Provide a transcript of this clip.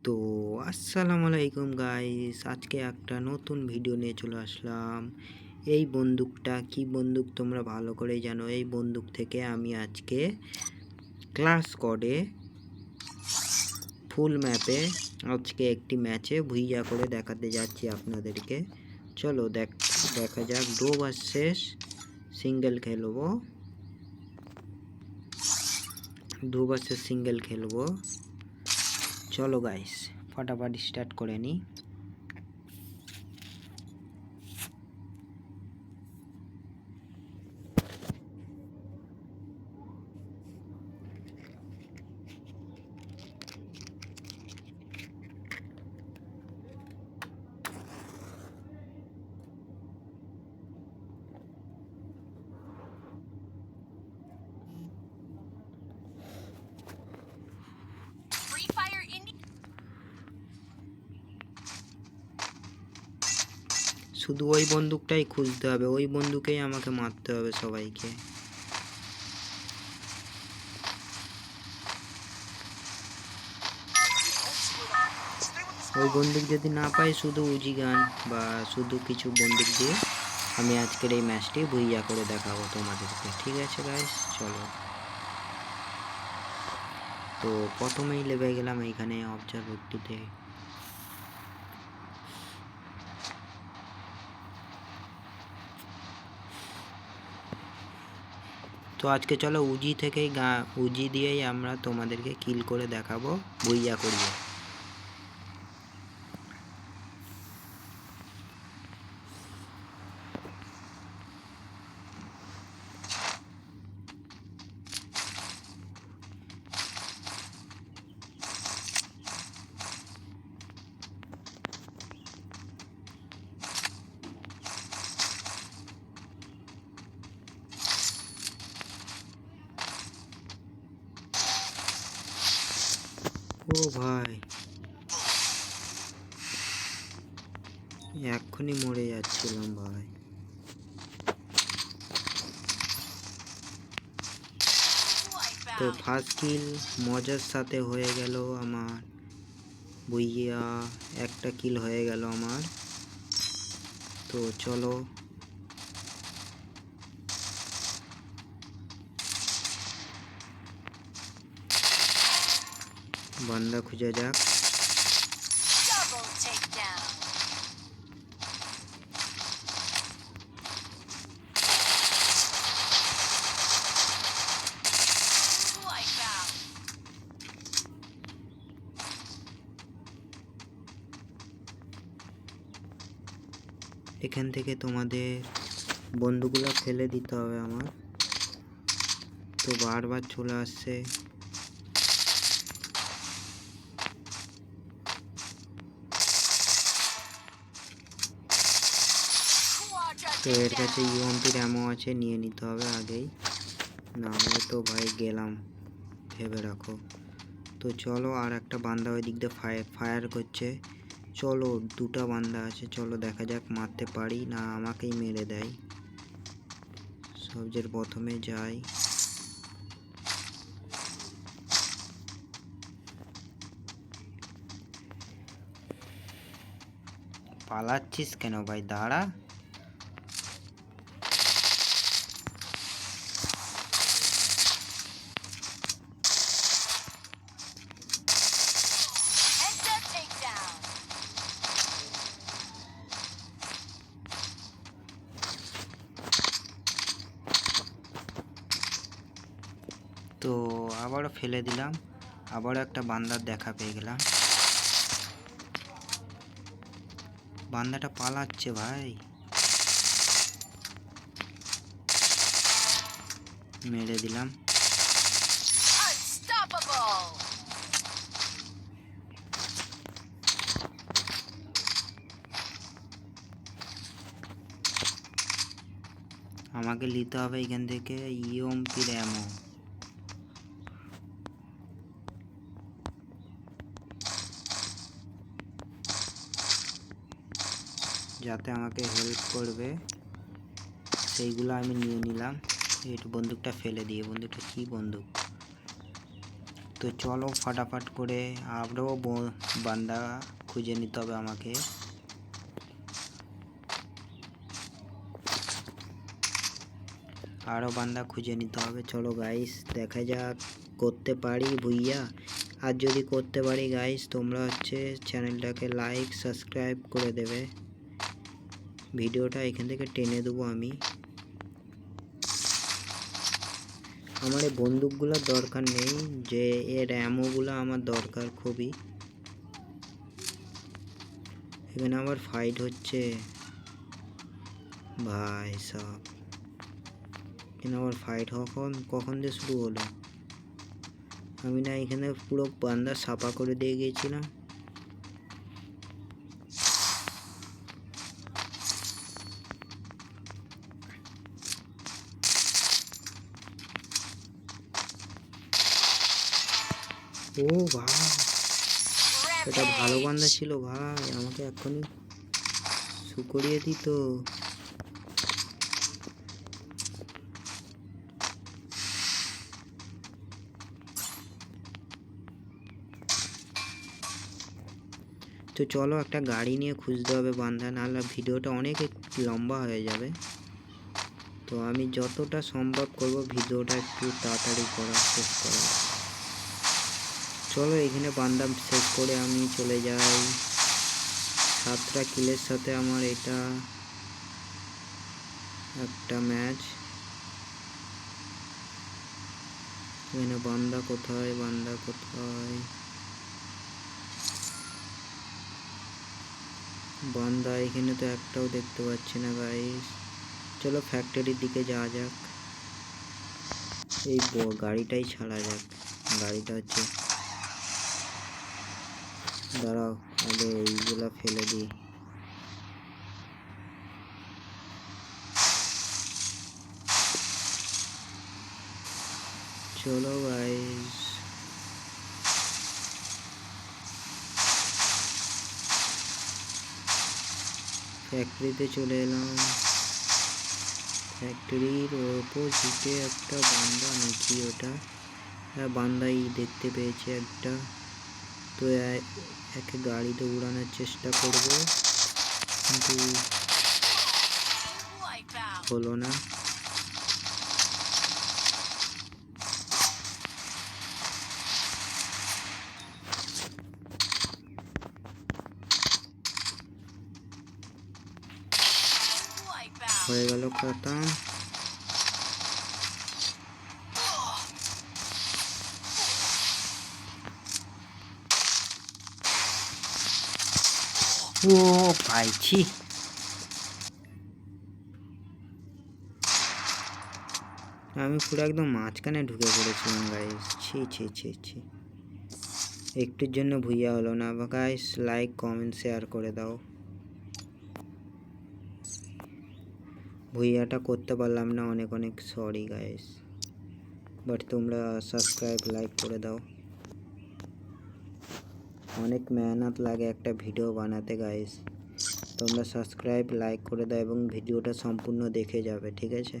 তো আসসালামু আলাইকুম গাইস, আজকে একটা নতুন ভিডিও নিয়ে চলে আসলাম। এই বন্দুকটা কি বন্দুক তোমরা ভালো করেই জানো। এই বন্দুক থেকে আমি আজকে ক্লাস কোডে ফুল ম্যাপে আজকে একটি ম্যাচে ভুইয়া করে দেখাতে যাচ্ছি আপনাদেরকে। চলো দেখা যাক। ডো ভার্সেস সিঙ্গেল খেলবো, চলো গাইস ফটাফট স্টার্ট করে নিই। শুধু ওই বন্দুকটাই খুঁজতে হবে, ওই বন্দুকেই আমাকে মারতে হবে সবাইকে। ওই বন্দুক যদি না পাই শুধু উজি গান বা শুধু কিছু বন্দুক দিয়ে আমি আজকের এই ম্যাচটি ভুইয়া করে দেখাবো তোমাদেরকে। ঠিক আছে গাইস, চলো। তো প্রথমেই লেবে গেলাম এইখানে অবজারভেটরিতে। তো আজকে চলো উজি থেকেই উজি দিয়েই আমরা তোমাদেরকে কিল করে দেখাবো ভুইয়া করিয়ে। ও ভাই, এক্ষুনি মরে যাচ্ছিলাম ভাই। তো ফার্স্ট কিল মজার সাথে হয়ে গেল আমার। ভুইয়া একটা কিল হয়ে গেল আমার। তো চলো বান্দা খুঁজে যাক। এখান থেকে তোমাদের বন্ধুগুলো ফেলে দিতে হবে আমার। তো বারবার চলে আসছে। তো এর কাছে ইউএমপির অ্যামো আছে, নিয়ে নিতে হবে আগেই, না হলে তো ভাই গেলাম, ভেবে রাখো। তো চলো, আর একটা বান্দা ওই দিক দিয়ে ফায়ার করছে। চলো দুটা বান্দা আছে, চলো দেখা যাক মারতে পারি না আমাকেই মেরে দেয়। সবচেয়ে প্রথমে যাই। পালাচ্ছিস কেন ভাই, দাঁড়া। তো আবারও ফেলে দিলাম, আবারও একটা বান্দার দেখা পেয়ে গেলাম। বান্দাটা পালাচ্ছে ভাই, মেরে দিলাম। আমাকে নিতে হবে এখান থেকে ইউএমপির অ্যামো। যাতে আমাকে হেল্প করবে সেইগুলো আমি নিয়ে নিলাম। এই বন্দুকটা ফেলে দিয়ে, বন্দুকটা কি বন্দুক। তো তো চলো ফাটাফাট করে আরও বান্দা খুঁজে নিতে হবে আমাকে। আরও বান্দা খুঁজে নিতে হবে। চলো গাইস দেখা যাক করতে পারি ভুইয়া। আর যদি করতে পারি গাইস তোমরা হচ্ছে চ্যানেলটাকে লাইক সাবস্ক্রাইব করে দেবে। ভিডিওটা এখান থেকে টেনে দেবো আমি। আমার এই বন্দুকগুলোর দরকার নেই, যে এর অ্যামোগুলো আমার দরকার খুবই। এখানে আবার ফাইট হচ্ছে ভাই সব। এখানে আবার ফাইট কখন দিয়ে শুরু হলো? আমি না এখানে পুরো বান্দা সাফা করে দিয়ে গিয়েছিলাম। ও ভাই এটা ভালো বান্দা ছিল ভাই, আমাকে এখনই করিয়ে দিত। তো চলো একটা গাড়ি নিয়ে খুঁজতে হবে বান্দা, নাহলে ভিডিওটা অনেক লম্বা হয়ে যাবে। তো আমি যতটা সম্ভব করব ভিডিওটা একটু তাড়াতাড়ি করার শেষ করার। চলো এখানে বান্দা শেষ করে আমি চলে যাই 7টা কিলের সাথে। আমার এটা একটা ম্যাচ। এখানে বান্দা কোথায়, বান্দা কোথায়, বান্দা এখানে তো একটাও দেখতে পাচ্ছি না গাইস। চলো ফ্যাক্টরির দিকে যাওয়া যাক। এই গাড়িটাই ছাড়া যাক। গাড়িটা হচ্ছে, দাঁড়াও আগে এইগুলা ফেলে দিই। চলো গাইস ফ্যাক্টরিতে চলে এলাম। ফ্যাক্টরির অপোজিটে একটা বান্দা নাকি ওটা? হ্যাঁ বান্দাই দেখতে পেয়েছি একটা। তো একে গাড়িতে উড়ানোর চেষ্টা করব, কিন্তু হলো না। হয়ে গেল খতম। ও পাইছি। আমি পুরো একদম মাঝখানে ঢুকে পড়েছিলাম গাইস। ছি ছি ছি ছি, একটুর জন্য ভুইয়া হলো না। গাইস লাইক কমেন্ট শেয়ার করে দাও। ভুইয়াটা করতে পারলাম না, অনেক অনেক সরি গাইস, বাট তোমরা সাবস্ক্রাইব লাইক করে দাও। অনেক মেহনত লাগে একটা ভিডিও বানাতে গাইস। তোমরা সাবস্ক্রাইব লাইক করে দাও এবং ভিডিওটা সম্পূর্ণ দেখে যাবে, ঠিক আছে।